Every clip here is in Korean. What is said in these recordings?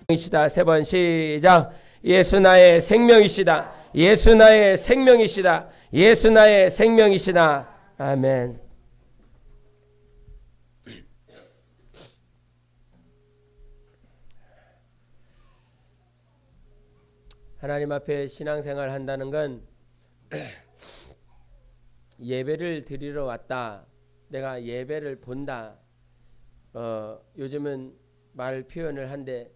이시다. 세 번 시작. 예수 나의 생명이시다. 예수 나의 생명이시다. 예수 나의 생명이시다. 아멘. 하나님 앞에 신앙생활 한다는 건 예배를 드리러 왔다. 내가 예배를 본다. 요즘은 말 표현을 한데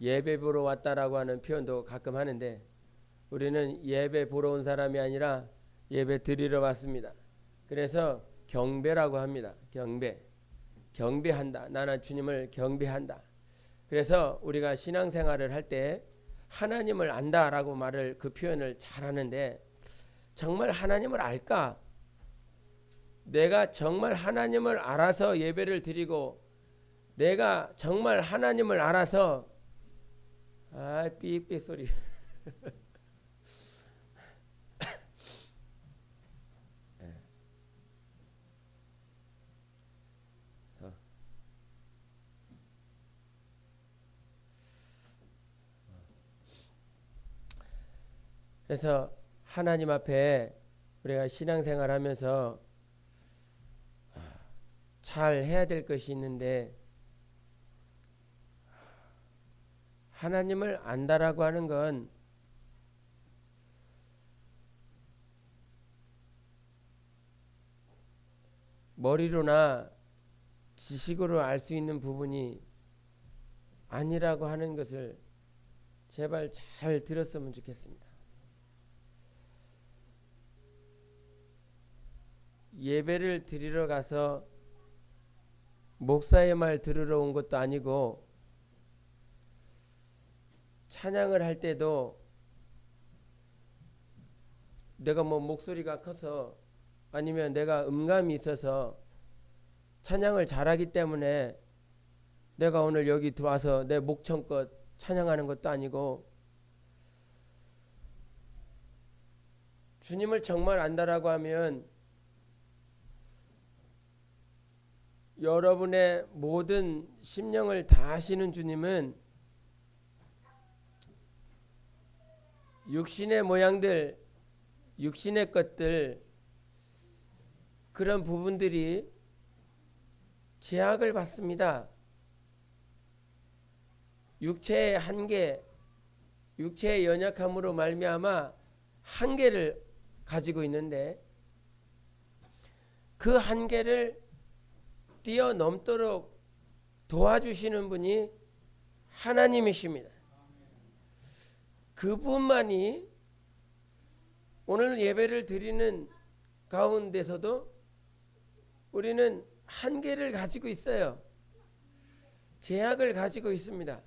예배 보러 왔다라고 하는 표현도 가끔 하는데 우리는 예배 보러 온 사람이 아니라 예배 드리러 왔습니다. 그래서 경배라고 합니다. 경배한다. 나는 주님을 경배한다. 그래서 우리가 신앙생활을 할 때 하나님을 안다라고 말을 그 표현을 잘 하는데 정말 하나님을 알까? 내가 정말 하나님을 알아서 예배를 드리고 내가 정말 하나님을 알아서 삐삐 소리 그래서 하나님 앞에 우리가 신앙생활 하면서 잘 해야 될 것이 있는데 하나님을 안다라고 하는 건 머리로나 지식으로 알 수 있는 부분이 아니라고 하는 것을 제발 잘 들었으면 좋겠습니다. 예배를 드리러 가서 목사의 말 들으러 온 것도 아니고 찬양을 할 때도 내가 뭐 목소리가 커서 아니면 내가 음감이 있어서 찬양을 잘하기 때문에 내가 오늘 여기 들어와서 내 목청껏 찬양하는 것도 아니고 주님을 정말 안다라고 하면 여러분의 모든 심령을 다 아시는 주님은 육신의 모양들, 육신의 것들 그런 부분들이 제약을 받습니다. 육체의 한계, 육체의 연약함으로 말미암아 한계를 가지고 있는데 그 한계를 뛰어넘도록 도와주시는 분이 하나님이십니다. 그분만이 오늘 예배를 드리는 가운데서도 우리는 한계를 가지고 있어요. 제약을 가지고 있습니다.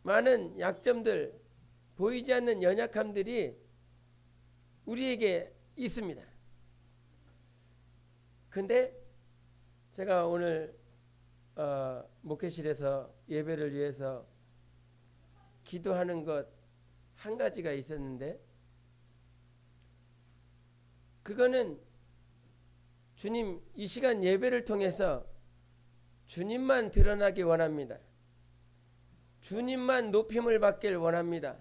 많은 약점들, 보이지 않는 연약함들이 우리에게 있습니다. 근데 제가 오늘 목회실에서 예배를 위해서 기도하는 것 한 가지가 있었는데 그거는 주님 이 시간 예배를 통해서 주님만 드러나기 원합니다. 주님만 높임을 받길 원합니다.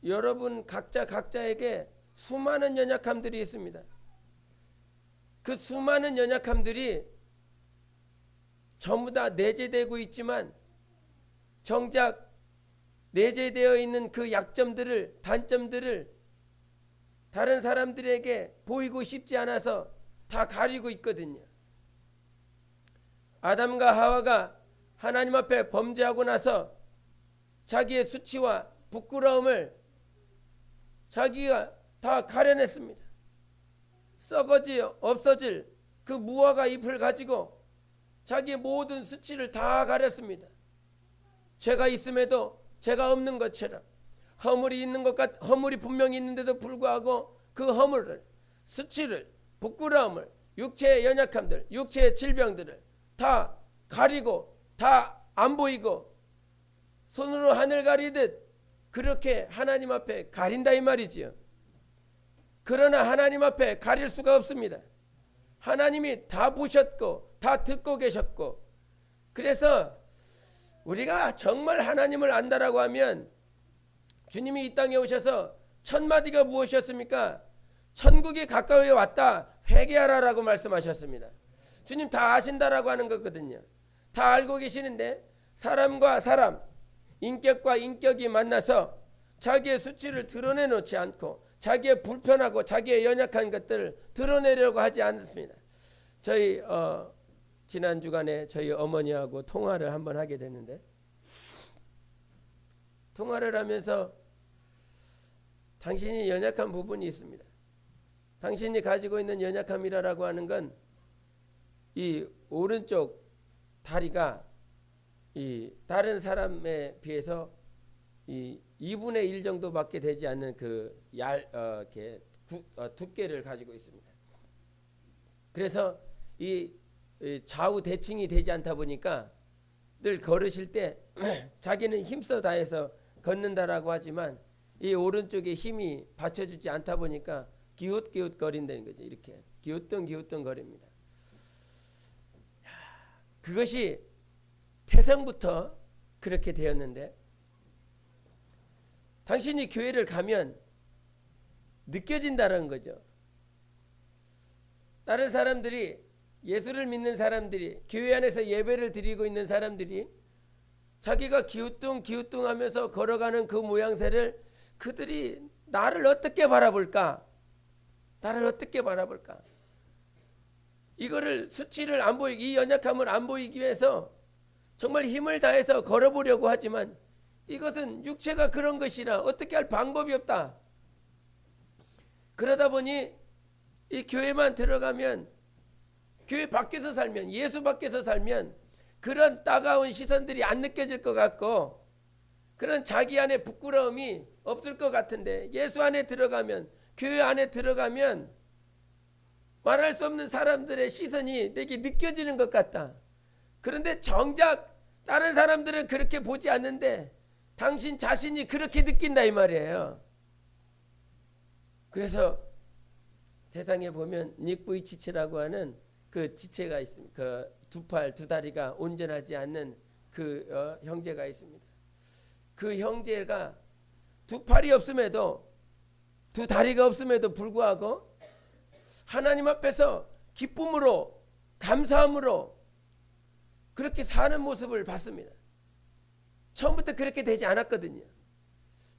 여러분 각자에게 수많은 연약함들이 있습니다. 그 수많은 연약함들이 전부 다 내재되고 있지만 정작 내재되어 있는 그 약점들을 단점들을 다른 사람들에게 보이고 싶지 않아서 다 가리고 있거든요. 아담과 하와가 하나님 앞에 범죄하고 나서 자기의 수치와 부끄러움을 자기가 다 가려냈습니다. 썩어져 없어질 그 무화과 잎을 가지고 자기의 모든 수치를 다 가렸습니다. 죄가 있음에도 죄가 없는 것처럼 허물이 있는 것 허물이 분명히 있는데도 불구하고 그 허물을 수치를 부끄러움을 육체의 연약함들 육체의 질병들을 다 가리고 다 안 보이고 손으로 하늘 가리듯 그렇게 하나님 앞에 가린다 이 말이지요. 그러나 하나님 앞에 가릴 수가 없습니다. 하나님이 다 보셨고 다 듣고 계셨고 그래서 우리가 정말 하나님을 안다라고 하면 주님이 이 땅에 오셔서 첫 마디가 무엇이었습니까? 천국이 가까이 왔다 회개하라라고 말씀하셨습니다. 주님 다 아신다라고 하는 거거든요. 다 알고 계시는데 사람과 사람, 인격과 인격이 만나서 자기의 수치를 드러내놓지 않고 자기의 불편하고 자기의 연약한 것들을 드러내려고 하지 않습니다. 저희 지난 주간에 저희 어머니하고 통화를 한번 하게 됐는데, 통화를 하면서 당신이 연약한 부분이 있습니다. 당신이 가지고 있는 연약함이라고 하는 건 이 오른쪽 다리가 이 다른 사람에 비해서 이 2분의 1 정도밖에 되지 않는 그 두께를 가지고 있습니다. 그래서 이 좌우 대칭이 되지 않다 보니까 늘 걸으실 때 자기는 힘써 다해서 걷는다라고 하지만 이 오른쪽에 힘이 받쳐주지 않다 보니까 기웃기웃 거린다는 거죠. 이렇게 기웃뚱 거립니다. 그것이 태생부터 그렇게 되었는데, 당신이 교회를 가면 느껴진다는 거죠. 다른 사람들이, 예수를 믿는 사람들이, 교회 안에서 예배를 드리고 있는 사람들이 자기가 기우뚱 하면서 걸어가는 그 모양새를 그들이 나를 어떻게 바라볼까? 나를 어떻게 바라볼까? 이거를 수치를 안 보이기, 이 연약함을 안 보이기 위해서 정말 힘을 다해서 걸어보려고 하지만 이것은 육체가 그런 것이라 어떻게 할 방법이 없다. 그러다 보니 이 교회만 들어가면, 교회 밖에서 살면, 예수 밖에서 살면 그런 따가운 시선들이 안 느껴질 것 같고 그런 자기 안에 부끄러움이 없을 것 같은데, 예수 안에 들어가면, 교회 안에 들어가면 말할 수 없는 사람들의 시선이 내게 느껴지는 것 같다. 그런데 정작 다른 사람들은 그렇게 보지 않는데 당신 자신이 그렇게 느낀다 이 말이에요. 그래서 세상에 보면 닉부이치치라고 하는 그 지체가 있습니다. 그 두 팔, 두 다리가 온전하지 않는 그 형제가 있습니다. 그 형제가 두 팔이 없음에도, 두 다리가 없음에도 불구하고 하나님 앞에서 기쁨으로, 감사함으로 그렇게 사는 모습을 봤습니다. 처음부터 그렇게 되지 않았거든요.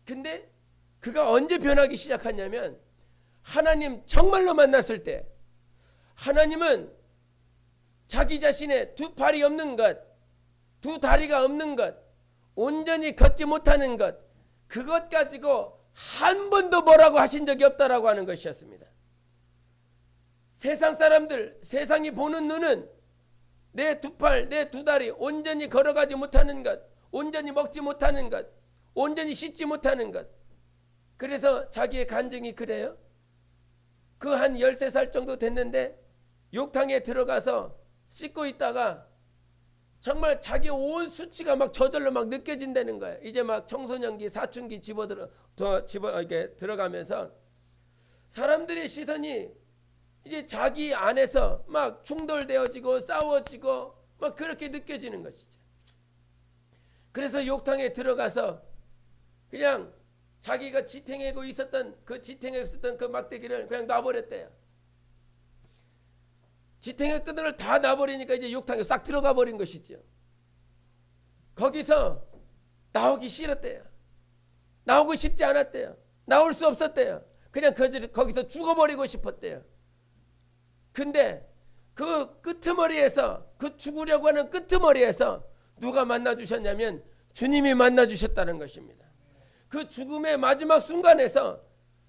근데 그가 언제 변하기 시작하냐면 하나님 정말로 만났을 때, 하나님은 자기 자신의 두 팔이 없는 것, 두 다리가 없는 것, 온전히 걷지 못하는 것, 그것 가지고 한 번도 뭐라고 하신 적이 없다라고 하는 것이었습니다. 세상 사람들, 세상이 보는 눈은 내 두 팔, 내 두 다리 온전히 걸어가지 못하는 것, 온전히 먹지 못하는 것, 온전히 씻지 못하는 것. 그래서 자기의 간증이 그래요. 그 한 13살 정도 됐는데 욕탕에 들어가서 씻고 있다가 정말 자기 온 수치가 막 저절로 막 느껴진다는 거예요. 이제 막 청소년기, 사춘기 이렇게 들어가면서 사람들의 시선이 이제 자기 안에서 막 충돌되어지고 싸워지고 막 그렇게 느껴지는 것이죠. 그래서 욕탕에 들어가서 그냥 자기가 지탱하고 있었던 그 막대기를 그냥 놔버렸대요. 지탱의 끈을 다 놔버리니까 이제 욕탕에 싹 들어가 버린 것이죠. 거기서 나오기 싫었대요. 나오고 싶지 않았대요. 나올 수 없었대요. 그냥 거기서 죽어버리고 싶었대요. 근데 그 끄트머리에서, 그 죽으려고 하는 끄트머리에서 누가 만나주셨냐면 주님이 만나주셨다는 것입니다. 그 죽음의 마지막 순간에서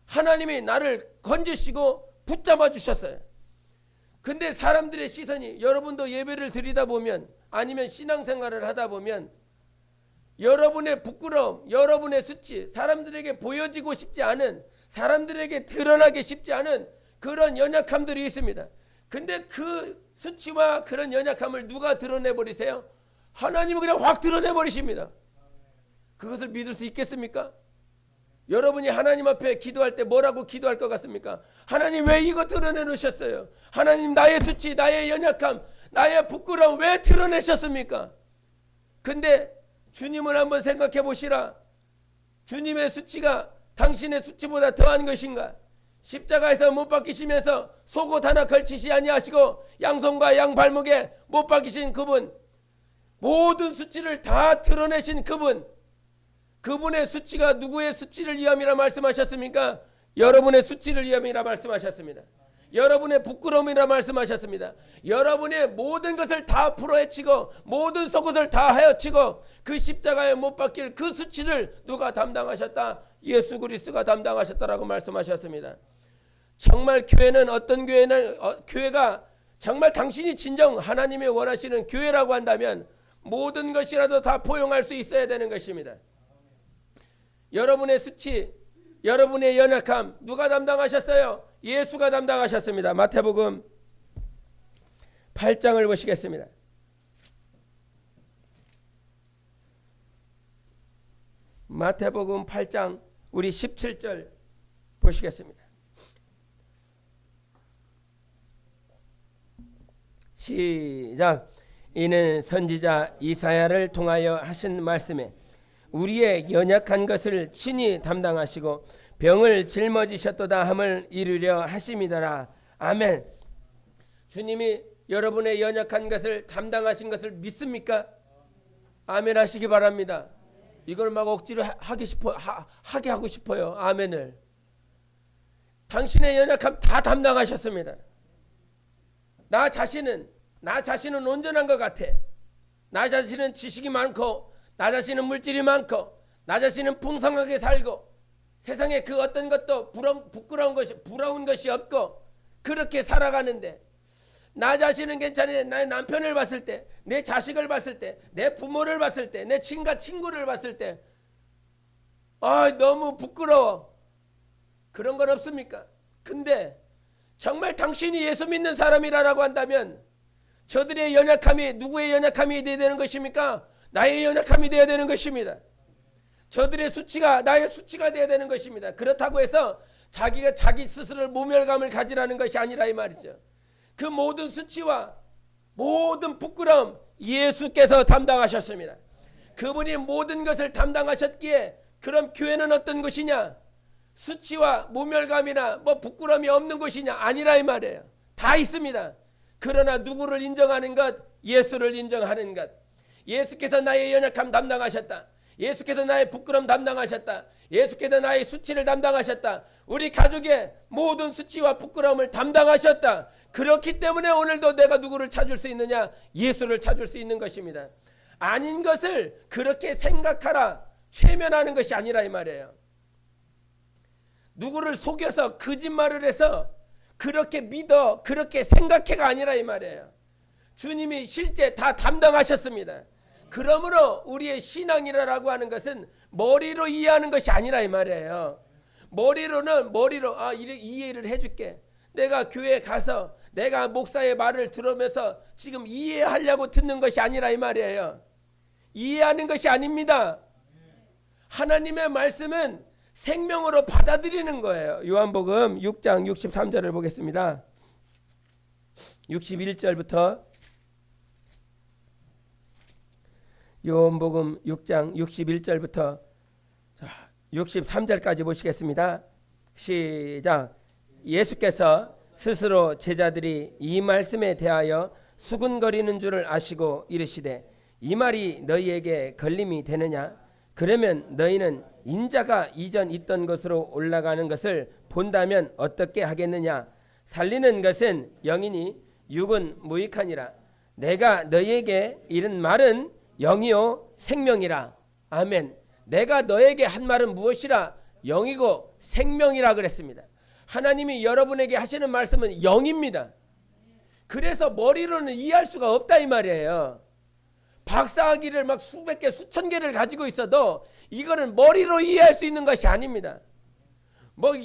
하나님이 나를 건지시고 붙잡아 주셨어요. 근데 사람들의 시선이, 여러분도 예배를 드리다 보면 아니면 신앙생활을 하다 보면 여러분의 부끄러움, 여러분의 수치, 사람들에게 보여지고 싶지 않은, 사람들에게 드러나기 쉽지 않은 그런 연약함들이 있습니다. 근데 그 수치와 그런 연약함을 누가 드러내버리세요? 하나님은 그냥 확 드러내버리십니다. 그것을 믿을 수 있겠습니까? 여러분이 하나님 앞에 기도할 때 뭐라고 기도할 것 같습니까? 하나님 왜 이거 드러내놓으셨어요? 하나님 나의 수치, 나의 연약함, 나의 부끄러움 왜 드러내셨습니까? 근데 주님을 한번 생각해 보시라. 주님의 수치가 당신의 수치보다 더한 것인가? 십자가에서 못 박히시면서 속옷 하나 걸치시 아니하시고 양손과 양발목에 못 박히신 그분, 모든 수치를 다 드러내신 그분, 그분의 수치가 누구의 수치를 위함이라 말씀하셨습니까? 여러분의 수치를 위함이라 말씀하셨습니다. 여러분의 부끄러움이라 말씀하셨습니다. 여러분의 모든 것을 다 풀어헤치고 모든 속옷을 다 하여치고 그 십자가에 못 박힐 그 수치를 누가 담당하셨다? 예수 그리스도가 담당하셨다라고 말씀하셨습니다. 정말 교회는 어떤 교회는 교회가 정말 당신이 진정 하나님이 원하시는 교회라고 한다면 모든 것이라도 다 포용할 수 있어야 되는 것입니다. 여러분의 수치, 여러분의 연약함 누가 담당하셨어요? 예수가 담당하셨습니다. 마태복음 8장을 보시겠습니다. 마태복음 8장 우리 17절 보시겠습니다. 시작. 이는 선지자 이사야를 통하여 하신 말씀에 우리의 연약한 것을 친히 담당하시고 병을 짊어지셨도다 함을 이루려 하심이더라. 아멘. 주님이 여러분의 연약한 것을 담당하신 것을 믿습니까? 아멘 하시기 바랍니다. 이걸 막 억지로 하게 하고 싶어요. 아멘을. 당신의 연약함 다 담당하셨습니다. 나 자신은 온전한 것 같아. 나 자신은 지식이 많고 나 자신은 물질이 많고 나 자신은 풍성하게 살고 세상에 그 어떤 것도 부러운 것이 없고 그렇게 살아가는데 나 자신은 괜찮은데 나의 남편을 봤을 때, 내 자식을 봤을 때, 내 부모를 봤을 때, 내 친구를 봤을 때 너무 부끄러워. 그런 건 없습니까? 근데 정말 당신이 예수 믿는 사람이라고 한다면 저들의 연약함이 누구의 연약함이 되어야 되는 것입니까? 나의 연약함이 되어야 되는 것입니다. 저들의 수치가 나의 수치가 되어야 되는 것입니다. 그렇다고 해서 자기가 자기 스스로를 모멸감을 가지라는 것이 아니라 이 말이죠. 그 모든 수치와 모든 부끄러움 예수께서 담당하셨습니다. 그분이 모든 것을 담당하셨기에 그럼 교회는 어떤 것이냐? 수치와 모멸감이나 부끄러움이 없는 것이냐? 아니라 이 말이에요. 다 있습니다. 그러나 누구를 인정하는 것? 예수를 인정하는 것. 예수께서 나의 연약함 담당하셨다. 예수께서 나의 부끄러움 담당하셨다. 예수께서 나의 수치를 담당하셨다. 우리 가족의 모든 수치와 부끄러움을 담당하셨다. 그렇기 때문에 오늘도 내가 누구를 찾을 수 있느냐? 예수를 찾을 수 있는 것입니다. 아닌 것을 그렇게 생각하라, 최면하는 것이 아니라 이 말이에요. 누구를 속여서 거짓말을 해서 그렇게 믿어, 그렇게 생각해가 아니라 이 말이에요. 주님이 실제 다 담당하셨습니다. 그러므로 우리의 신앙이라고 하는 것은 머리로 이해하는 것이 아니라 이 말이에요. 머리로 이해를 해줄게. 내가 교회에 가서 내가 목사의 말을 들으면서 지금 이해하려고 듣는 것이 아니라 이 말이에요. 이해하는 것이 아닙니다. 하나님의 말씀은 생명으로 받아들이는 거예요. 요한복음 6장 63절을 보겠습니다. 61절부터 요한복음 6장 61절부터 63절까지 보시겠습니다. 시작. 예수께서 스스로 제자들이 이 말씀에 대하여 수군거리는 줄을 아시고 이르시되 이 말이 너희에게 걸림이 되느냐? 그러면 너희는 인자가 이전 있던 곳으로 올라가는 것을 본다면 어떻게 하겠느냐? 살리는 것은 영이니 육은 무익하니라. 내가 너희에게 이른 말은 영이요 생명이라. 아멘. 내가 너에게 한 말은 무엇이라? 영이고 생명이라 그랬습니다. 하나님이 여러분에게 하시는 말씀은 영입니다. 그래서 머리로는 이해할 수가 없다 이 말이에요. 박사학위를 막 수백 개 수천 개를 가지고 있어도 이거는 머리로 이해할 수 있는 것이 아닙니다.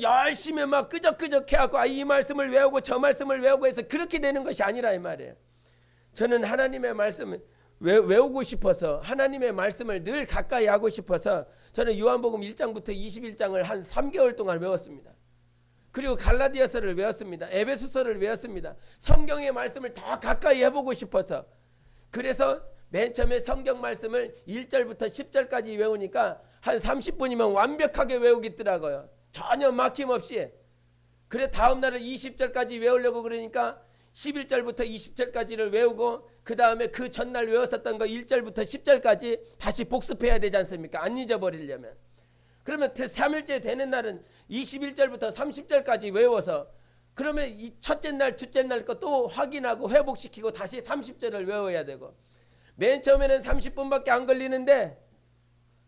열심히 막 끄적끄적 해갖고 이 말씀을 외우고 저 말씀을 외우고 해서 그렇게 되는 것이 아니라 이 말이에요. 저는 하나님의 말씀을 외우고 싶어서 하나님의 말씀을 늘 가까이 하고 싶어서 저는 요한복음 1장부터 21장을 한 3개월 동안 외웠습니다. 그리고 갈라디아서를 외웠습니다. 에베소서를 외웠습니다. 성경의 말씀을 더 가까이 해보고 싶어서 그래서 맨 처음에 성경 말씀을 1절부터 10절까지 외우니까 한 30분이면 완벽하게 외우겠더라고요. 전혀 막힘없이. 그래 다음 날을 20절까지 외우려고 그러니까 11절부터 20절까지를 외우고 그 다음에 그 전날 외웠었던 거 1절부터 10절까지 다시 복습해야 되지 않습니까? 안 잊어버리려면. 그러면 3일째 되는 날은 21절부터 30절까지 외워서 그러면 이 첫째 날, 둘째 날 거 또 확인하고 회복시키고 다시 30절을 외워야 되고 맨 처음에는 30분밖에 안 걸리는데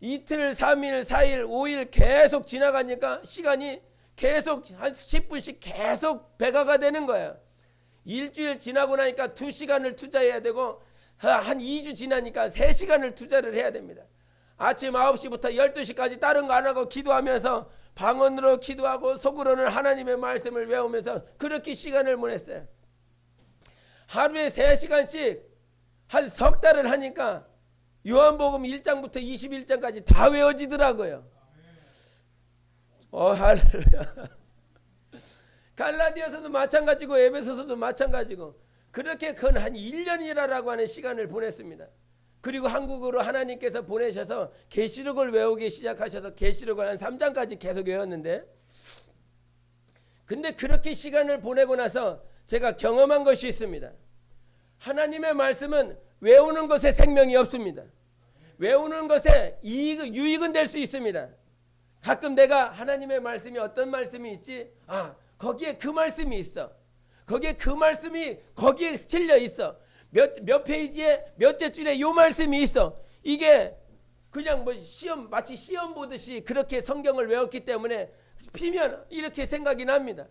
이틀, 3일, 4일, 5일 계속 지나가니까 시간이 계속 한 10분씩 계속 배가가 되는 거예요. 일주일 지나고 나니까 2시간을 투자해야 되고 한 2주 지나니까 3시간을 투자를 해야 됩니다. 아침 9시부터 12시까지 다른 거 안 하고 기도하면서 방언으로 기도하고 속으로는 하나님의 말씀을 외우면서 그렇게 시간을 보냈어요. 하루에 3시간씩 한 석 달을 하니까 요한복음 1장부터 21장까지 다 외워지더라고요. 할렐루야. 갈라디아서도 마찬가지고 에베소서도 마찬가지고 그렇게 건 한 1년이라고 하는 시간을 보냈습니다. 그리고 한국으로 하나님께서 보내셔서 계시록을 외우기 시작하셔서 계시록을 한 3장까지 계속 외웠는데 근데 그렇게 시간을 보내고 나서 제가 경험한 것이 있습니다. 하나님의 말씀은 외우는 것에 생명이 없습니다. 외우는 것에 유익은 될 수 있습니다. 가끔 내가 하나님의 말씀이 어떤 말씀이 있지? 거기에 그 말씀이 있어. 거기에 그 말씀이 거기에 실려 있어. 몇 페이지에 몇째 줄에 요 말씀이 있어. 이게 그냥 뭐 마치 시험 보듯이 그렇게 성경을 외웠기 때문에 피면 이렇게 생각이 납니다.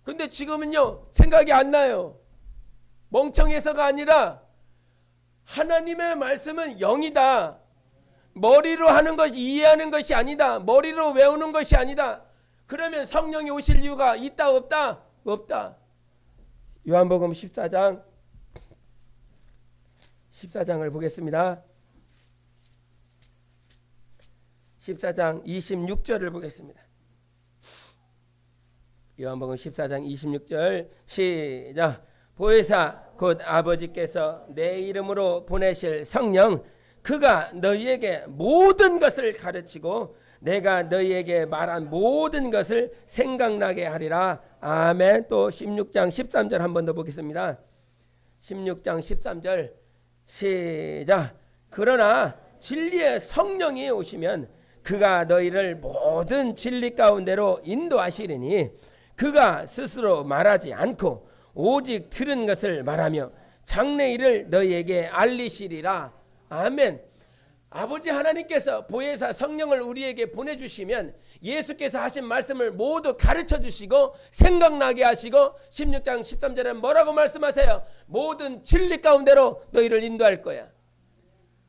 근데 지금은요 생각이 안 나요. 멍청해서가 아니라 하나님의 말씀은 영이다. 머리로 하는 것이 이해하는 것이 아니다. 머리로 외우는 것이 아니다. 그러면 성령이 오실 이유가 있다 없다? 없다. 요한복음 14장을 보겠습니다. 14장 26절을 보겠습니다. 요한복음 14장 26절 시작. 보혜사 곧 아버지께서 내 이름으로 보내실 성령 그가 너희에게 모든 것을 가르치고 내가 너희에게 말한 모든 것을 생각나게 하리라. 아멘. 또 16장 13절 한 번 더 보겠습니다. 16장 13절 시작. 그러나 진리의 성령이 오시면 그가 너희를 모든 진리 가운데로 인도하시리니 그가 스스로 말하지 않고 오직 들은 것을 말하며 장래일을 너희에게 알리시리라. 아멘. 아버지 하나님께서 보혜사 성령을 우리에게 보내주시면 예수께서 하신 말씀을 모두 가르쳐 주시고 생각나게 하시고 16장 13절에 뭐라고 말씀하세요? 모든 진리 가운데로 너희를 인도할 거야.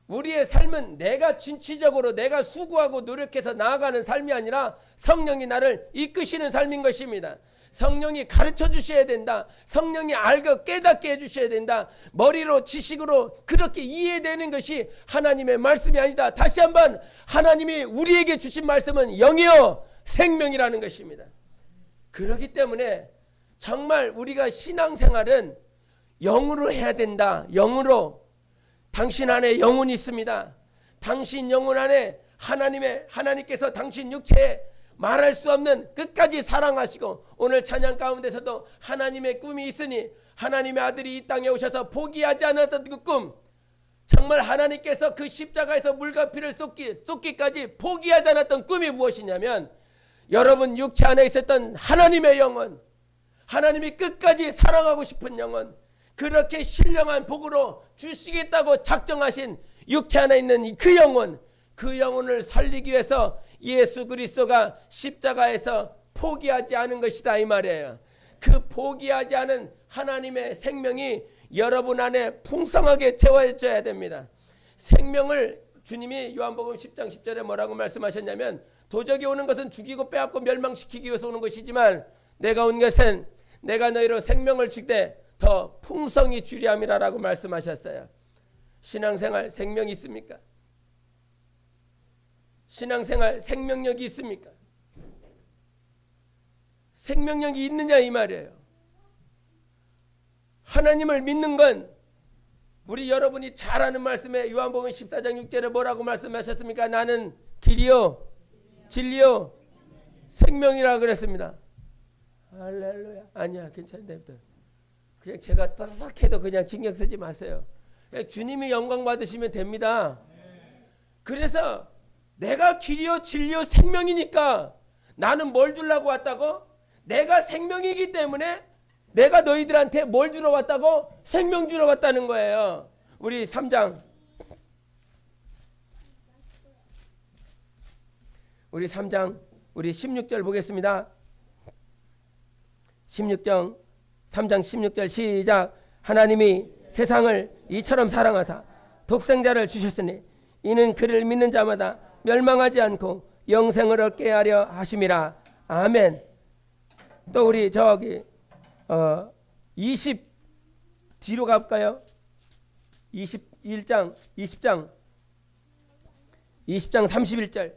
우리의 삶은 내가 진취적으로 내가 수고하고 노력해서 나아가는 삶이 아니라 성령이 나를 이끄시는 삶인 것입니다. 성령이 가르쳐 주셔야 된다. 성령이 알고 깨닫게 해주셔야 된다. 머리로 지식으로 그렇게 이해되는 것이 하나님의 말씀이 아니다. 다시 한번 하나님이 우리에게 주신 말씀은 영이요 생명이라는 것입니다. 그렇기 때문에 정말 우리가 신앙생활은 영으로 해야 된다. 영으로. 당신 안에 영혼이 있습니다. 당신 영혼 안에 하나님께서 당신 육체에 말할 수 없는 끝까지 사랑하시고 오늘 찬양 가운데서도 하나님의 꿈이 있으니 하나님의 아들이 이 땅에 오셔서 포기하지 않았던 그 꿈, 정말 하나님께서 그 십자가에서 물과 피를 쏟기까지 포기하지 않았던 꿈이 무엇이냐면 여러분 육체 안에 있었던 하나님의 영혼, 하나님이 끝까지 사랑하고 싶은 영혼, 그렇게 신령한 복으로 주시겠다고 작정하신 육체 안에 있는 그 영혼, 그 영혼을 살리기 위해서 예수 그리스도가 십자가에서 포기하지 않은 것이다 이 말이에요. 그 포기하지 않은 하나님의 생명이 여러분 안에 풍성하게 채워져야 됩니다. 생명을 주님이 요한복음 10장 10절에 뭐라고 말씀하셨냐면 도적이 오는 것은 죽이고 빼앗고 멸망시키기 위해서 오는 것이지만 내가 온 것은 내가 너희로 생명을 주되 더 풍성히 주려 함이라라고 말씀하셨어요. 신앙생활 생명이 있습니까? 신앙생활 생명력이 있습니까? 생명력이 있느냐 이 말이에요. 하나님을 믿는 건 우리 여러분이 잘 아는 말씀에 요한복음 14장 6절에 뭐라고 말씀하셨습니까? 나는 길이요 진리요 생명이라 그랬습니다. 할렐루야. 아니야 괜찮은데 그냥 제가 따뜻해도 그냥 신경 쓰지 마세요. 그냥 주님이 영광 받으시면 됩니다. 그래서 내가 길이요 진리요 생명이니까 나는 뭘 주려고 왔다고? 내가 생명이기 때문에 내가 너희들한테 뭘 주러 왔다고? 생명 주러 왔다는 거예요. 우리 3장 우리 16절 보겠습니다. 16장 3장 16절 시작. 하나님이 세상을 이처럼 사랑하사 독생자를 주셨으니 이는 그를 믿는 자마다 멸망하지 않고 영생을 얻게 하려 하심이라. 아멘. 또 우리 저기 20 뒤로 가볼까요? 20장 31절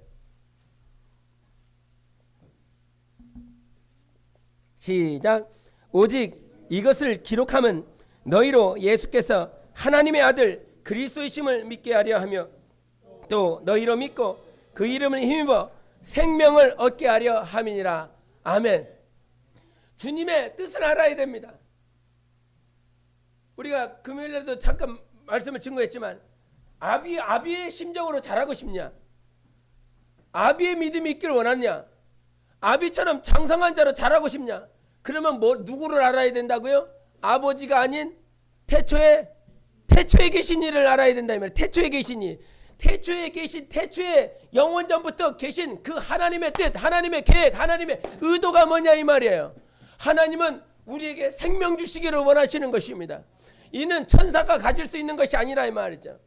시작. 오직 이것을 기록함은 너희로 예수께서 하나님의 아들 그리스도이심을 믿게 하려 하며 또 너희로 믿고 그 이름을 힘입어 생명을 얻게 하려 함이니라. 아멘. 주님의 뜻을 알아야 됩니다. 우리가 금요일에도 잠깐 말씀을 증거했지만 아비의 심정으로 자라고 싶냐? 아비의 믿음이 있기를 원하냐? 아비처럼 장성한 자로 자라고 싶냐? 그러면 누구를 알아야 된다고요? 아버지가 아닌 태초에 계신 이를 알아야 된다 이 말이에요. 태초에 계신 태초에 영원 전부터 계신 그 하나님의 뜻, 하나님의 계획, 하나님의 의도가 뭐냐 이 말이에요. 하나님은 우리에게 생명 주시기를 원하시는 것입니다. 이는 천사가 가질 수 있는 것이 아니라 이 말이죠.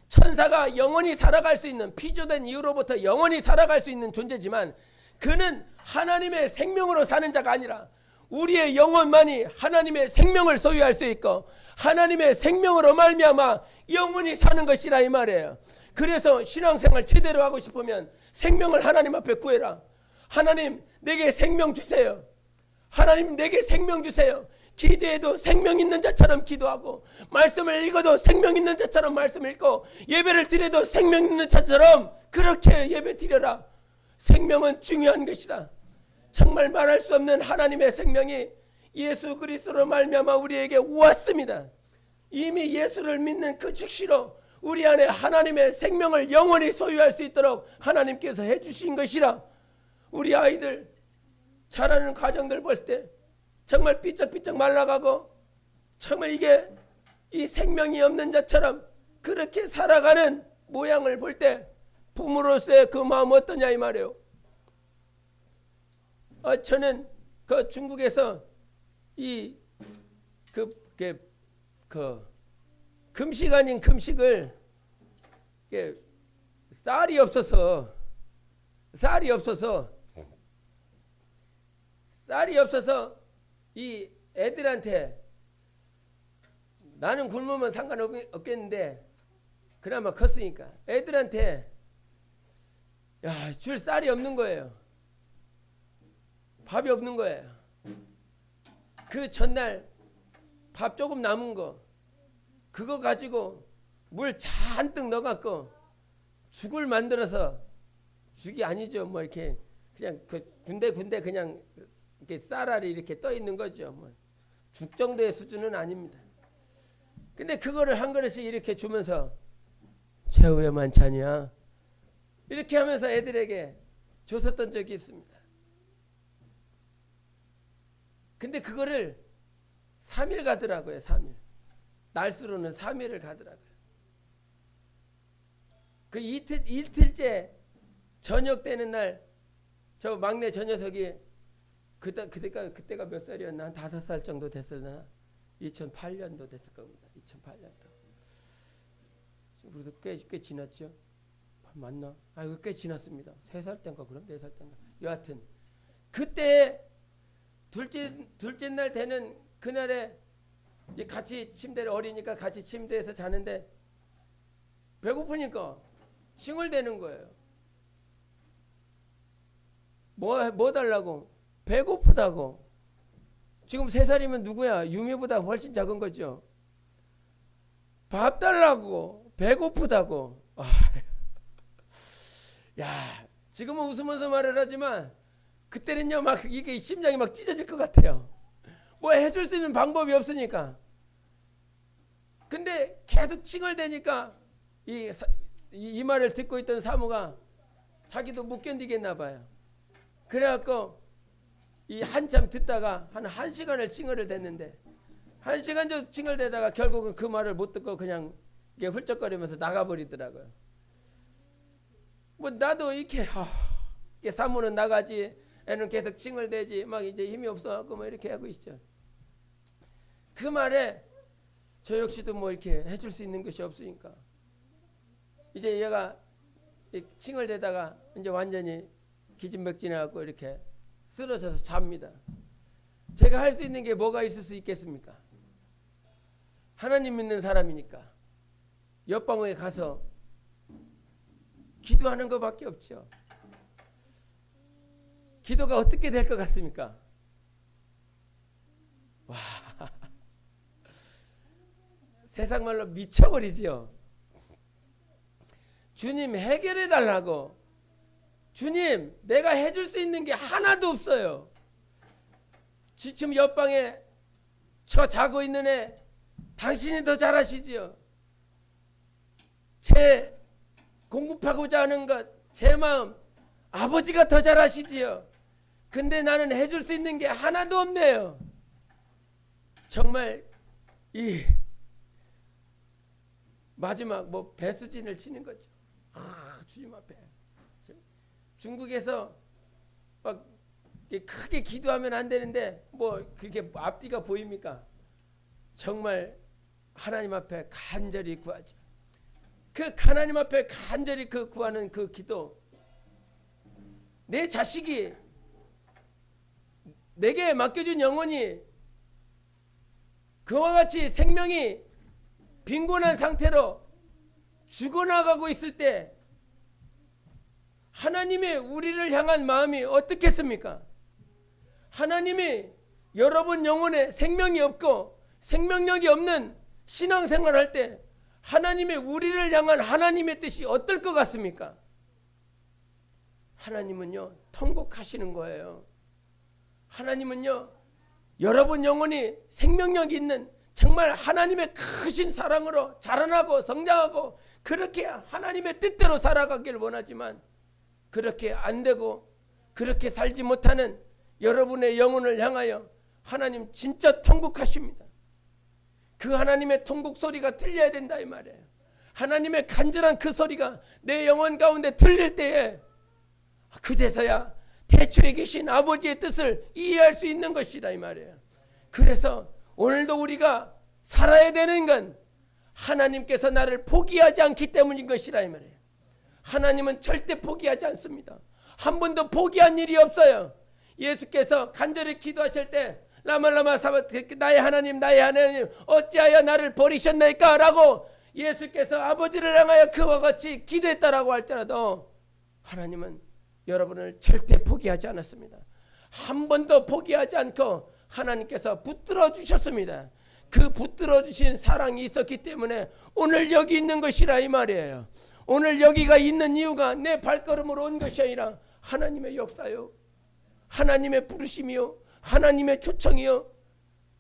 천사가 영원히 살아갈 수 있는, 피조된 이후로부터 영원히 살아갈 수 있는 존재지만 그는 하나님의 생명으로 사는 자가 아니라 우리의 영혼만이 하나님의 생명을 소유할 수 있고 하나님의 생명으로 말미암아 영원히 사는 것이라 이 말이에요. 그래서 신앙생활 제대로 하고 싶으면 생명을 하나님 앞에 구해라. 하나님 내게 생명 주세요. 하나님 내게 생명 주세요. 기도해도 생명 있는 자처럼 기도하고 말씀을 읽어도 생명 있는 자처럼 말씀 읽고 예배를 드려도 생명 있는 자처럼 그렇게 예배 드려라. 생명은 중요한 것이다. 정말 말할 수 없는 하나님의 생명이 예수 그리스도로 말미암아 우리에게 왔습니다. 이미 예수를 믿는 그 즉시로 우리 안에 하나님의 생명을 영원히 소유할 수 있도록 하나님께서 해주신 것이라. 우리 아이들 자라는 과정들 볼 때 정말 삐쩍삐쩍 말라가고 정말 이게 이 생명이 없는 자처럼 그렇게 살아가는 모양을 볼 때 부모로서의 그 마음 어떠냐 이 말이에요. 저는 그 중국에서 이 금식 아닌 금식을 쌀이 없어서 이 애들한테 나는 굶으면 상관없겠는데 그나마 컸으니까 애들한테 줄 쌀이 없는 거예요. 밥이 없는 거예요. 그 전날 밥 조금 남은 거 그거 가지고 물 잔뜩 넣어갖고 죽을 만들어서 죽이 아니죠. 뭐 이렇게 그냥 그 군데 그냥 이렇게 쌀알이 이렇게 떠 있는 거죠. 뭐 죽 정도의 수준은 아닙니다. 근데 그거를 한 그릇씩 이렇게 주면서 최후의 만찬이야 이렇게 하면서 애들에게 줬었던 적이 있습니다. 근데 그거를 3일 가더라고요. 3일. 날수로는 3일을 가더라고요. 그 이틀째 저녁 되는 날 저 막내 저 녀석이 그때가 몇 살이었나? 한 5살 정도 됐었나? 2008년도 됐을 겁니다. 2008년도. 우리도 꽤 지났죠? 맞나? 이거 꽤 지났습니다. 3살 때인가 그럼 4살 때인가. 여하튼 그때 둘째 날 되는 그날에 같이 침대를 어리니까 같이 침대에서 자는데 배고프니까 칭얼대는 거예요. 뭐 달라고? 배고프다고. 지금 3살이면 누구야? 유미보다 훨씬 작은 거죠. 밥 달라고 배고프다고. 야, 지금은 웃으면서 말을 하지만 그때는요 막 이게 심장이 막 찢어질 것 같아요. 뭐 해줄 수 있는 방법이 없으니까. 근데 계속 칭얼대니까 이 말을 듣고 있던 사모가 자기도 못 견디겠나 봐요. 그래갖고 이 한참 듣다가 한 1시간을 칭얼을 댔는데 1시간 정도 칭얼대다가 결국은 그 말을 못 듣고 그냥 이게 훌쩍거리면서 나가버리더라고요. 뭐 나도 이렇게 사모는 나가지, 애는 계속 칭얼대지, 막 이제 힘이 없어갖고 뭐 이렇게 하고 있죠. 그 말에 저 역시도 뭐 이렇게 해줄 수 있는 것이 없으니까 이제 얘가 칭얼대다가 이제 완전히 기진맥진해갖고 이렇게 쓰러져서 잡니다. 제가 할 수 있는 게 뭐가 있을 수 있겠습니까? 하나님 믿는 사람이니까 옆방에 가서 기도하는 것밖에 없죠. 기도가 어떻게 될 것 같습니까? 와, 세상 말로 미쳐버리지요. 주님 해결해 달라고. 주님, 내가 해줄 수 있는 게 하나도 없어요. 지금 옆방에 저 자고 있는 애 당신이 더 잘하시지요. 제 공급하고자 하는 것, 제 마음 아버지가 더 잘하시지요. 근데 나는 해줄 수 있는 게 하나도 없네요. 정말 이 마지막 뭐 배수진을 치는 거죠. 주님 앞에. 중국에서 막 크게 기도하면 안 되는데 뭐 그게 앞뒤가 보입니까? 정말 하나님 앞에 간절히 구하죠. 그 하나님 앞에 간절히 그 구하는 그 기도, 내 자식이 내게 맡겨준 영혼이 그와 같이 생명이 빈곤한 상태로 죽어나가고 있을 때 하나님의 우리를 향한 마음이 어떻겠습니까? 하나님이 여러분 영혼에 생명이 없고 생명력이 없는 신앙생활할 때 하나님의 우리를 향한 하나님의 뜻이 어떨 것 같습니까? 하나님은요 통곡하시는 거예요. 하나님은요 여러분 영혼이 생명력이 있는 정말 하나님의 크신 사랑으로 자라나고 성장하고 그렇게 하나님의 뜻대로 살아가길 원하지만 그렇게 안 되고 그렇게 살지 못하는 여러분의 영혼을 향하여 하나님 진짜 통곡하십니다. 그 하나님의 통곡 소리가 들려야 된다 이 말이에요. 하나님의 간절한 그 소리가 내 영혼 가운데 들릴 때에 그제서야 태초에 계신 아버지의 뜻을 이해할 수 있는 것이다 이 말이에요. 그래서 오늘도 우리가 살아야 되는 건 하나님께서 나를 포기하지 않기 때문인 것이라 이 말이에요. 하나님은 절대 포기하지 않습니다. 한 번도 포기한 일이 없어요. 예수께서 간절히 기도하실 때 라말라마 사바 나의 하나님 어찌하여 나를 버리셨나이까 라고 예수께서 아버지를 향하여 그와 같이 기도했다라고 할지라도 하나님은 여러분을 절대 포기하지 않았습니다. 한 번도 포기하지 않고 하나님께서 붙들어 주셨습니다. 그 붙들어 주신 사랑이 있었기 때문에 오늘 여기 있는 것이라 이 말이에요. 오늘 여기가 있는 이유가 내 발걸음으로 온 것이 아니라 하나님의 역사요, 하나님의 부르심이요, 하나님의 초청이요.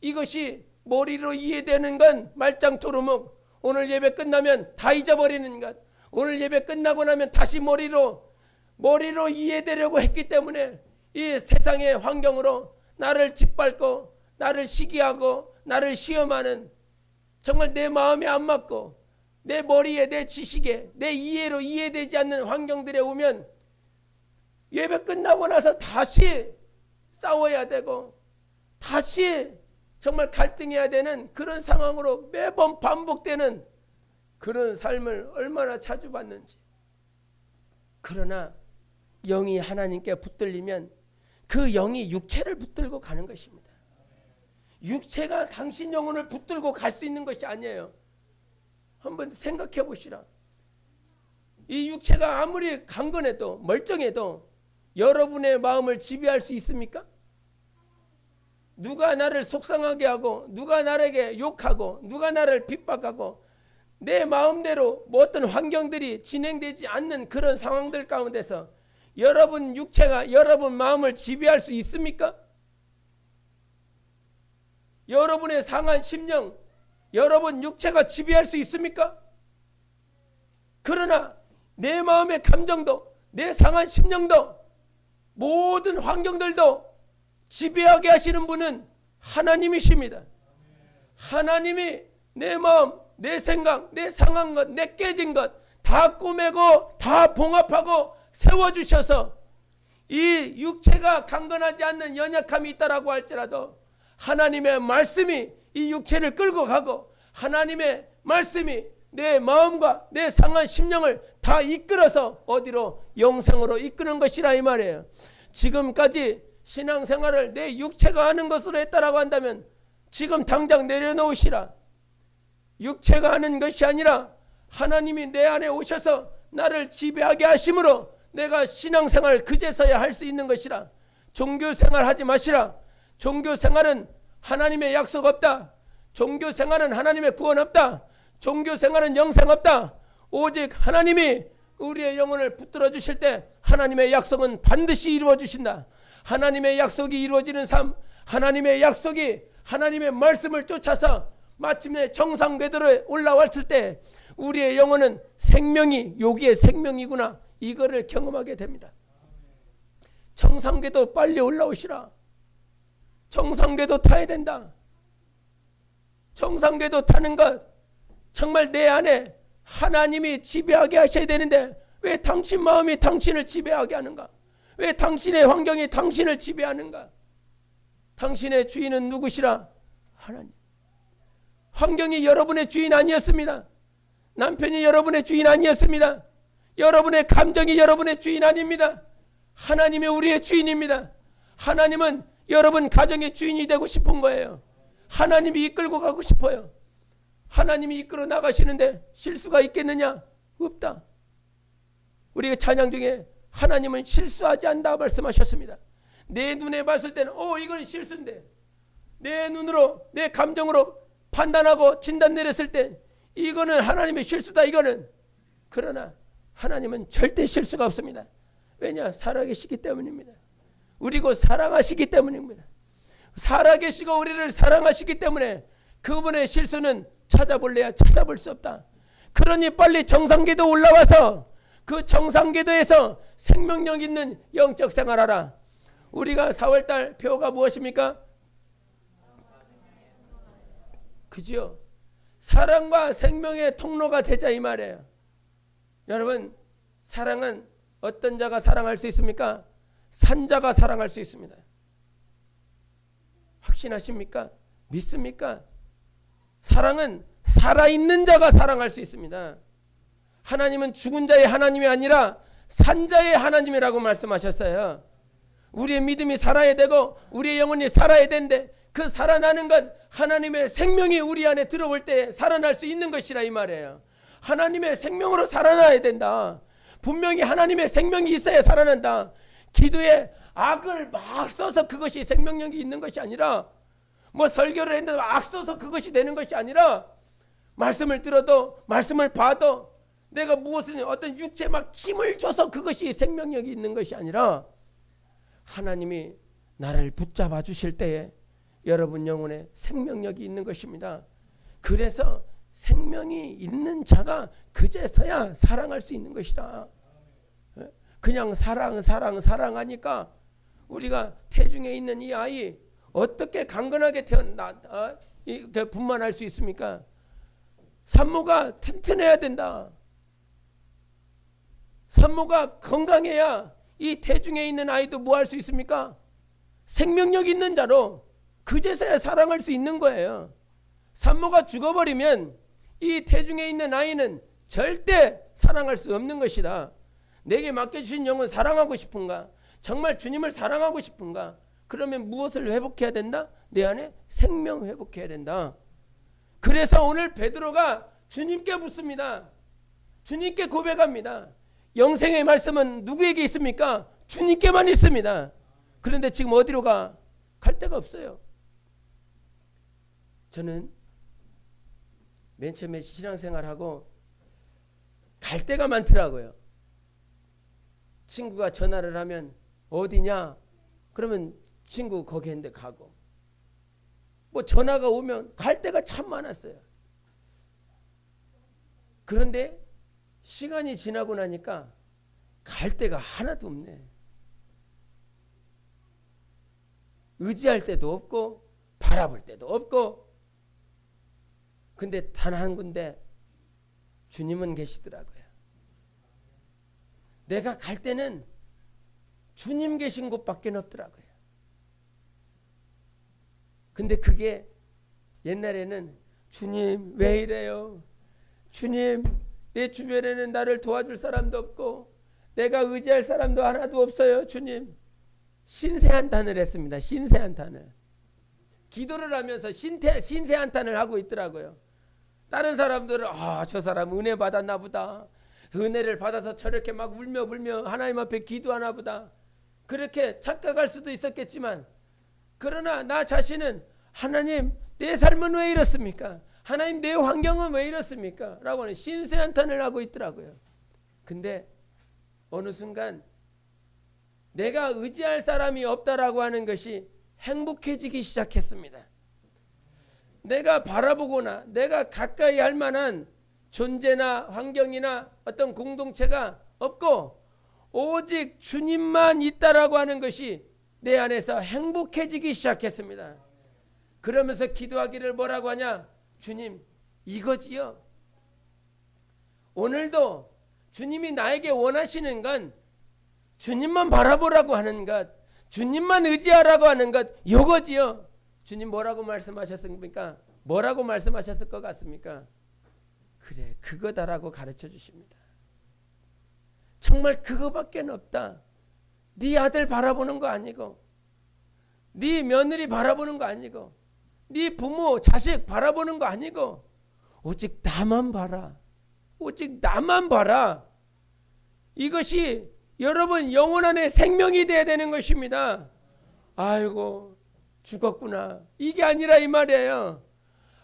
이것이 머리로 이해되는 건 말짱토르묵. 오늘 예배 끝나면 다 잊어버리는 것. 오늘 예배 끝나고 나면 다시 머리로 이해되려고 했기 때문에 이 세상의 환경으로 나를 짓밟고 나를 시기하고 나를 시험하는 정말 내 마음에 안 맞고 내 머리에 내 지식에 내 이해로 이해되지 않는 환경들에 오면 예배 끝나고 나서 다시 싸워야 되고 다시 정말 갈등해야 되는 그런 상황으로 매번 반복되는 그런 삶을 얼마나 자주 봤는지. 그러나 영이 하나님께 붙들리면 그 영이 육체를 붙들고 가는 것입니다. 육체가 당신 영혼을 붙들고 갈 수 있는 것이 아니에요. 한번 생각해 보시라. 이 육체가 아무리 강건해도 멀쩡해도 여러분의 마음을 지배할 수 있습니까? 누가 나를 속상하게 하고 누가 나에게 욕하고 누가 나를 핍박하고 내 마음대로 뭐 어떤 환경들이 진행되지 않는 그런 상황들 가운데서 여러분 육체가 여러분 마음을 지배할 수 있습니까? 여러분의 상한 심령, 여러분 육체가 지배할 수 있습니까? 그러나 내 마음의 감정도, 내 상한 심령도, 모든 환경들도 지배하게 하시는 분은 하나님이십니다. 하나님이 내 마음, 내 생각, 내 상한 것, 내 깨진 것 다 꼬매고 다 봉합하고 세워주셔서 이 육체가 강건하지 않는 연약함이 있다라고 할지라도 하나님의 말씀이 이 육체를 끌고 가고 하나님의 말씀이 내 마음과 내 상한 심령을 다 이끌어서 어디로? 영생으로 이끄는 것이라 이 말이에요. 지금까지 신앙생활을 내 육체가 하는 것으로 했다라고 한다면 지금 당장 내려놓으시라. 육체가 하는 것이 아니라 하나님이 내 안에 오셔서 나를 지배하게 하심으로 내가 신앙생활 그제서야 할 수 있는 것이라. 종교생활 하지 마시라. 종교생활은 하나님의 약속 없다. 종교생활은 하나님의 구원 없다. 종교생활은 영생 없다. 오직 하나님이 우리의 영혼을 붙들어 주실 때 하나님의 약속은 반드시 이루어 주신다. 하나님의 약속이 이루어지는 삶, 하나님의 약속이 하나님의 말씀을 쫓아서 마침내 정상 궤도로 올라왔을 때 우리의 영혼은 생명이 여기에 생명이구나, 이거를 경험하게 됩니다. 정상 궤도 빨리 올라오시라. 정상 궤도 타야 된다. 정상 궤도 타는 것, 정말 내 안에 하나님이 지배하게 하셔야 되는데 왜 당신 마음이 당신을 지배하게 하는가? 왜 당신의 환경이 당신을 지배하는가? 당신의 주인은 누구시라? 하나님. 환경이 여러분의 주인 아니었습니다. 남편이 여러분의 주인 아니었습니다. 여러분의 감정이 여러분의 주인 아닙니다. 하나님이 우리의 주인입니다. 하나님은 여러분 가정의 주인이 되고 싶은 거예요. 하나님이 이끌고 가고 싶어요. 하나님이 이끌어 나가시는데 실수가 있겠느냐? 없다. 우리가 찬양 중에 하나님은 실수하지 않는다 말씀하셨습니다. 내 눈에 봤을 때는 이건 실수인데, 내 눈으로 내 감정으로 판단하고 진단 내렸을 때 이거는 하나님의 실수다. 이거는. 그러나 하나님은 절대 실수가 없습니다. 왜냐? 살아계시기 때문입니다. 우리 곧 사랑하시기 때문입니다. 살아계시고 우리를 사랑하시기 때문에 그분의 실수는 찾아볼래야 찾아볼 수 없다. 그러니 빨리 정상궤도 올라와서 그 정상궤도에서 생명력 있는 영적 생활하라. 우리가 4월달 표가 무엇입니까? 그죠? 사랑과 생명의 통로가 되자 이 말이에요. 여러분, 사랑은 어떤 자가 사랑할 수 있습니까? 산자가 사랑할 수 있습니다. 확신하십니까? 믿습니까? 사랑은 살아있는 자가 사랑할 수 있습니다. 하나님은 죽은 자의 하나님이 아니라 산자의 하나님이라고 말씀하셨어요. 우리의 믿음이 살아야 되고 우리의 영혼이 살아야 되는데 그 살아나는 건 하나님의 생명이 우리 안에 들어올 때 살아날 수 있는 것이라 이 말이에요. 하나님의 생명으로 살아나야 된다. 분명히 하나님의 생명이 있어야 살아난다. 기도에 악을 막 써서 그것이 생명력이 있는 것이 아니라, 뭐 설교를 했는데 악 써서 그것이 되는 것이 아니라, 말씀을 들어도 말씀을 봐도 내가 무엇을 어떤 육체 막 힘을 줘서 그것이 생명력이 있는 것이 아니라 하나님이 나를 붙잡아 주실 때에 여러분 영혼에 생명력이 있는 것입니다. 그래서 생명이 있는 자가 그제서야 사랑할 수 있는 것이다. 그냥 사랑하니까 우리가 태중에 있는 이 아이 어떻게 강건하게 분만할 수 있습니까? 산모가 튼튼해야 된다. 산모가 건강해야 이 태중에 있는 아이도 뭐 할 수 있습니까? 생명력 있는 자로 그제서야 사랑할 수 있는 거예요. 산모가 죽어버리면 이 태중에 있는 아이는 절대 사랑할 수 없는 것이다. 내게 맡겨주신 영혼 사랑하고 싶은가? 정말 주님을 사랑하고 싶은가? 그러면 무엇을 회복해야 된다? 내 안에 생명 회복해야 된다. 그래서 오늘 베드로가 주님께 묻습니다. 주님께 고백합니다. 영생의 말씀은 누구에게 있습니까? 주님께만 있습니다. 그런데 지금 어디로 가? 갈 데가 없어요. 저는 맨 처음에 신앙생활하고 갈 데가 많더라고요. 친구가 전화를 하면 어디냐? 그러면 친구 거기 있는데 가고, 뭐 전화가 오면 갈 데가 참 많았어요. 그런데 시간이 지나고 나니까 갈 데가 하나도 없네. 의지할 데도 없고 바라볼 데도 없고. 근데 단 한 군데 주님은 계시더라고요. 내가 갈 때는 주님 계신 곳밖에 없더라고요. 근데 그게 옛날에는 주님 왜 이래요? 주님 내 주변에는 나를 도와줄 사람도 없고 내가 의지할 사람도 하나도 없어요. 주님. 신세한탄을 했습니다. 신세한탄을. 기도를 하면서 신세한탄을 하고 있더라고요. 다른 사람들은 저 사람 은혜 받았나 보다. 은혜를 받아서 저렇게 막 울며 불며 하나님 앞에 기도하나 보다. 그렇게 착각할 수도 있었겠지만, 그러나 나 자신은 하나님 내 삶은 왜 이렇습니까? 하나님 내 환경은 왜 이렇습니까? 라고 하는 신세한탄을 하고 있더라고요. 근데 어느 순간 내가 의지할 사람이 없다라고 하는 것이 행복해지기 시작했습니다. 내가 바라보거나 내가 가까이 할 만한 존재나 환경이나 어떤 공동체가 없고 오직 주님만 있다라고 하는 것이 내 안에서 행복해지기 시작했습니다. 그러면서 기도하기를 뭐라고 하냐? 주님 이거지요. 오늘도 주님이 나에게 원하시는 건 주님만 바라보라고 하는 것, 주님만 의지하라고 하는 것, 이거지요. 주님 뭐라고 말씀하셨습니까? 뭐라고 말씀하셨을 것 같습니까? 그래, 그거다라고 가르쳐 주십니다. 정말 그거밖에 없다. 네 아들 바라보는 거 아니고, 네 며느리 바라보는 거 아니고, 네 부모, 자식 바라보는 거 아니고, 오직 나만 봐라. 오직 나만 봐라. 이것이 여러분 영혼 안에 생명이 되어야 되는 것입니다. 아이고 죽었구나. 이게 아니라 이 말이에요.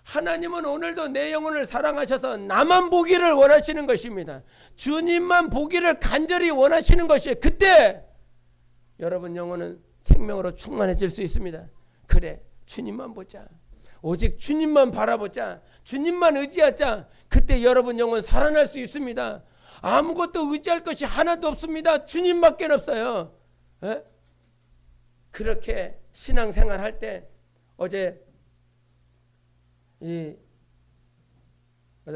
하나님은 오늘도 내 영혼을 사랑하셔서 나만 보기를 원하시는 것입니다. 주님만 보기를 간절히 원하시는 것이에요. 그때 여러분 영혼은 생명으로 충만해질 수 있습니다. 그래, 주님만 보자. 오직 주님만 바라보자. 주님만 의지하자. 그때 여러분 영혼 살아날 수 있습니다. 아무것도 의지할 것이 하나도 없습니다. 주님밖에 없어요. 에? 그렇게 신앙생활 할 때 어제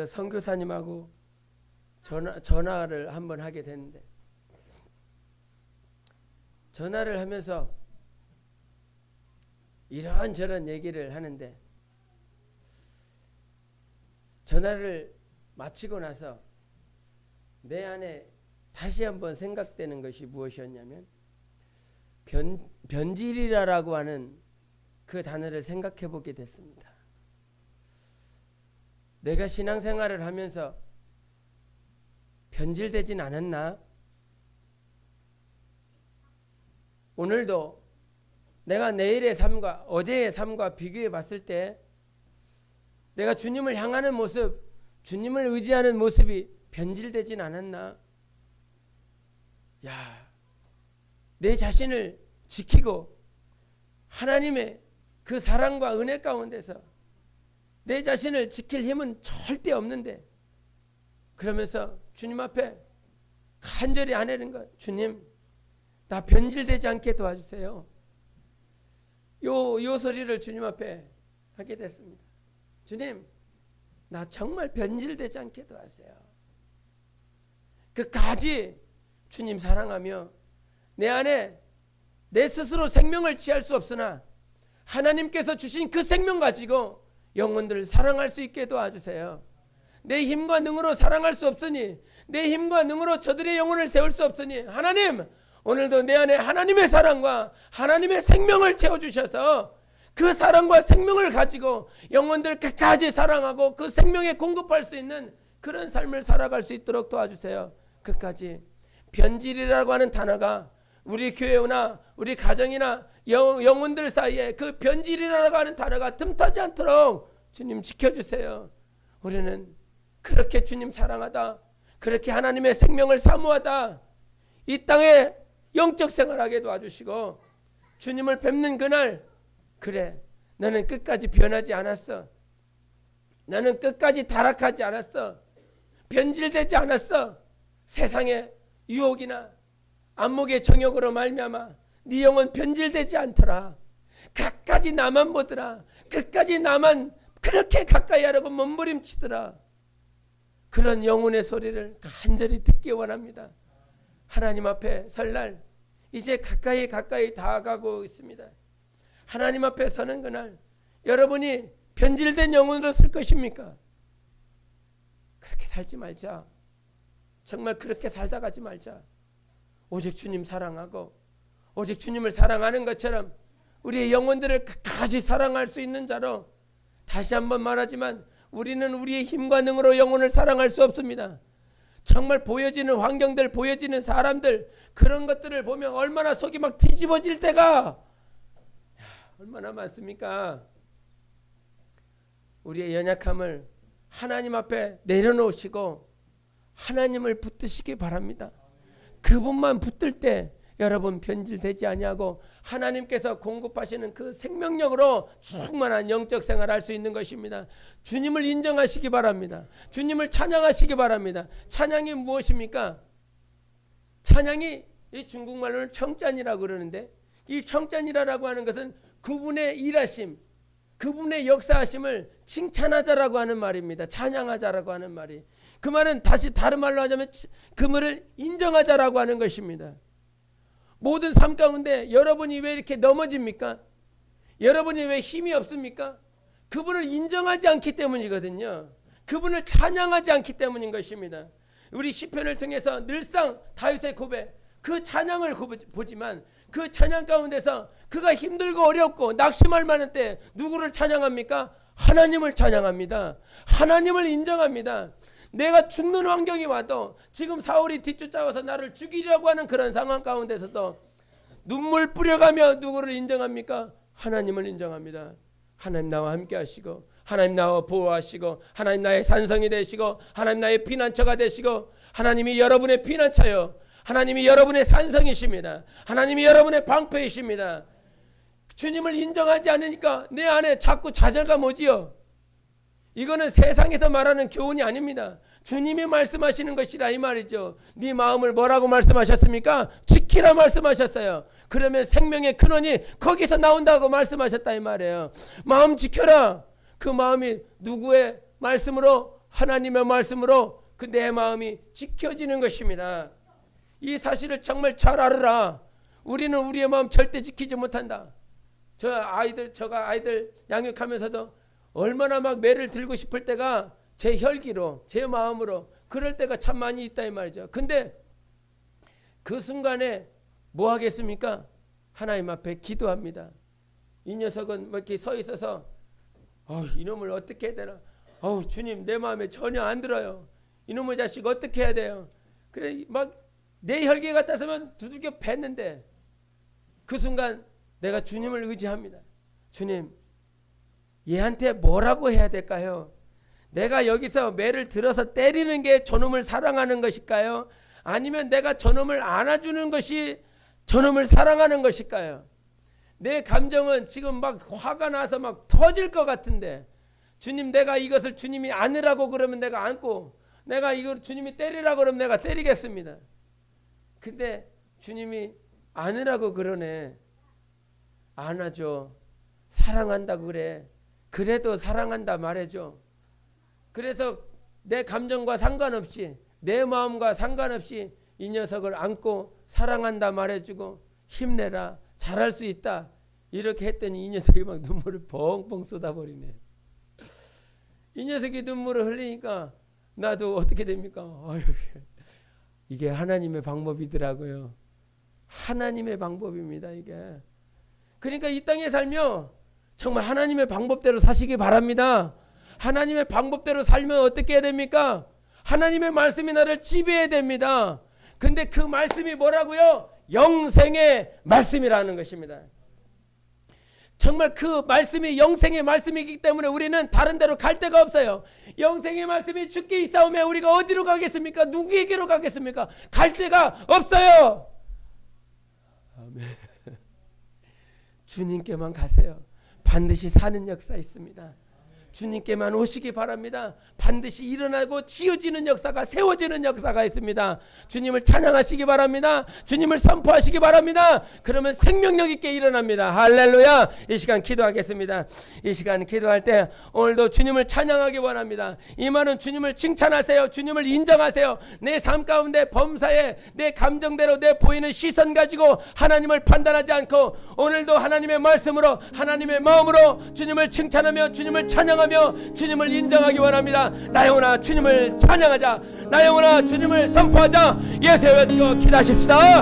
선교사님하고 전화를 한번 하게 됐는데, 전화를 하면서 이런저런 얘기를 하는데, 전화를 마치고 나서 내 안에 다시 한번 생각되는 것이 무엇이었냐면, 변질이라고 하는 그 단어를 생각해 보게 됐습니다. 내가 신앙생활을 하면서 변질되진 않았나? 오늘도 내가 내일의 삶과 어제의 삶과 비교해 봤을 때 내가 주님을 향하는 모습, 주님을 의지하는 모습이 변질되진 않았나? 내 자신을 지키고 하나님의 그 사랑과 은혜 가운데서 내 자신을 지킬 힘은 절대 없는데, 그러면서 주님 앞에 간절히 아뢰는 것, 주님 나 변질되지 않게 도와주세요. 요 소리를 주님 앞에 하게 됐습니다. 주님 나 정말 변질되지 않게 도와주세요. 끝까지 주님 사랑하며 내 안에 내 스스로 생명을 취할 수 없으나 하나님께서 주신 그 생명 가지고 영혼들을 사랑할 수 있게 도와주세요. 내 힘과 능으로 사랑할 수 없으니, 내 힘과 능으로 저들의 영혼을 세울 수 없으니, 하나님 오늘도 내 안에 하나님의 사랑과 하나님의 생명을 채워주셔서 그 사랑과 생명을 가지고 영혼들 끝까지 사랑하고 그 생명에 공급할 수 있는 그런 삶을 살아갈 수 있도록 도와주세요. 끝까지 변질이라고 하는 단어가 우리 교회나 우리 가정이나 영혼들 사이에 그 변질이라고 하는 단어가 틈타지 않도록 주님 지켜주세요. 우리는 그렇게 주님 사랑하다, 그렇게 하나님의 생명을 사모하다 이 땅에 영적 생활하게 도와주시고, 주님을 뵙는 그날, 그래 나는 끝까지 변하지 않았어, 나는 끝까지 타락하지 않았어, 변질되지 않았어, 세상의 유혹이나 안목의 정욕으로 말미암아 네 영혼 변질되지 않더라, 끝까지 나만 보더라, 끝까지 나만 그렇게 가까이 하려고 몸부림치더라. 그런 영혼의 소리를 간절히 듣기 원합니다. 하나님 앞에 설 날 이제 가까이 다가가고 있습니다. 하나님 앞에 서는 그날 여러분이 변질된 영혼으로 설 것입니까? 그렇게 살지 말자. 정말 그렇게 살다 가지 말자. 오직 주님 사랑하고 오직 주님을 사랑하는 것처럼 우리의 영혼들을 끝까지 사랑할 수 있는 자로, 다시 한번 말하지만 우리는 우리의 힘과 능으로 영혼을 사랑할 수 없습니다. 정말 보여지는 환경들, 보여지는 사람들, 그런 것들을 보면 얼마나 속이 막 뒤집어질 때가 얼마나 많습니까? 우리의 연약함을 하나님 앞에 내려놓으시고 하나님을 붙드시기 바랍니다. 그분만 붙들 때 여러분 변질되지 아니하고 하나님께서 공급하시는 그 생명력으로 충만한 영적 생활을 할 수 있는 것입니다. 주님을 인정하시기 바랍니다. 주님을 찬양하시기 바랍니다. 찬양이 무엇입니까? 찬양이 이 중국말로는 청짠이라고 그러는데, 이 청짠이라고 하는 것은 그분의 일하심, 그분의 역사하심을 칭찬하자라고 하는 말입니다. 찬양하자라고 하는 말이, 그 말은 다시 다른 말로 하자면 그분을 인정하자라고 하는 것입니다. 모든 삶 가운데 여러분이 왜 이렇게 넘어집니까? 여러분이 왜 힘이 없습니까? 그분을 인정하지 않기 때문이거든요. 그분을 찬양하지 않기 때문인 것입니다. 우리 시편을 통해서 늘상 다윗의 고백, 그 찬양을 보지만 그 찬양 가운데서 그가 힘들고 어렵고 낙심할 만한 때 누구를 찬양합니까? 하나님을 찬양합니다. 하나님을 인정합니다. 내가 죽는 환경이 와도, 지금 사울이 뒤쫓아와서 나를 죽이려고 하는 그런 상황 가운데서도 눈물 뿌려가며 누구를 인정합니까? 하나님을 인정합니다. 하나님 나와 함께 하시고, 하나님 나와 보호하시고, 하나님 나의 산성이 되시고, 하나님 나의 피난처가 되시고, 하나님이 여러분의 피난처요, 하나님이 여러분의 산성이십니다. 하나님이 여러분의 방패이십니다. 주님을 인정하지 않으니까 내 안에 자꾸 좌절감 오지요. 이거는 세상에서 말하는 교훈이 아닙니다. 주님이 말씀하시는 것이라 이 말이죠. 네 마음을 뭐라고 말씀하셨습니까? 지키라 말씀하셨어요. 그러면 생명의 근원이 거기서 나온다고 말씀하셨다 이 말이에요. 마음 지켜라. 그 마음이 누구의 말씀으로? 하나님의 말씀으로 그 내 마음이 지켜지는 것입니다. 이 사실을 정말 잘 알아라. 우리는 우리의 마음 절대 지키지 못한다. 제가 아이들 양육하면서도 얼마나 막 매를 들고 싶을 때가 제 혈기로, 제 마음으로 그럴 때가 참 많이 있다 이 말이죠. 근데 그 순간에 뭐 하겠습니까? 하나님 앞에 기도합니다. 이 녀석은 뭐 이렇게 서 있어서 이놈을 어떻게 해야 되나? 주님 내 마음에 전혀 안 들어요. 이놈의 자식 어떻게 해야 돼요? 그래 막 내 혈기 같아서면 두들겨 팼는데, 그 순간 내가 주님을 의지합니다. 주님, 얘한테 뭐라고 해야 될까요? 내가 여기서 매를 들어서 때리는 게 저놈을 사랑하는 것일까요? 아니면 내가 저놈을 안아주는 것이 저놈을 사랑하는 것일까요? 내 감정은 지금 막 화가 나서 막 터질 것 같은데, 주님 내가 이것을 주님이 안으라고 그러면 내가 안고, 내가 이걸 주님이 때리라고 그러면 내가 때리겠습니다. 근데 주님이 안으라고 그러네. 안아줘. 사랑한다고 그래. 그래도 사랑한다 말해줘. 그래서 내 감정과 상관없이, 내 마음과 상관없이 이 녀석을 안고 사랑한다 말해주고, 힘내라, 잘할 수 있다 이렇게 했더니 이 녀석이 막 눈물을 펑펑 쏟아버리네. 이 녀석이 눈물을 흘리니까 나도 어떻게 됩니까? 이게 하나님의 방법이더라고요. 하나님의 방법입니다 이게. 그러니까 이 땅에 살며 정말 하나님의 방법대로 사시기 바랍니다. 하나님의 방법대로 살면 어떻게 해야 됩니까? 하나님의 말씀이 나를 지배해야 됩니다. 근데 그 말씀이 뭐라고요? 영생의 말씀이라는 것입니다. 정말 그 말씀이 영생의 말씀이기 때문에 우리는 다른 데로 갈 데가 없어요. 영생의 말씀이 주께 있사오면 우리가 어디로 가겠습니까? 누구에게로 가겠습니까? 갈 데가 없어요. 아멘. 주님께만 가세요. 반드시 사는 역사 있습니다. 주님께만 오시기 바랍니다. 반드시 일어나고 지어지는 역사가, 세워지는 역사가 있습니다. 주님을 찬양하시기 바랍니다. 주님을 선포하시기 바랍니다. 그러면 생명력 있게 일어납니다. 할렐루야. 이 시간 기도하겠습니다. 이 시간 기도할 때 오늘도 주님을 찬양하기 원합니다. 이 말은 주님을 칭찬하세요. 주님을 인정하세요. 내 삶 가운데 범사에 내 감정대로 내 보이는 시선 가지고 하나님을 판단하지 않고 오늘도 하나님의 말씀으로, 하나님의 마음으로 주님을 칭찬하며 주님을 찬양하며 주님을 인정하기 원합니다. 나 영혼아 주님을 찬양하자. 나 영혼아 주님을 선포하자. 예수의 외치고 기도하십시다.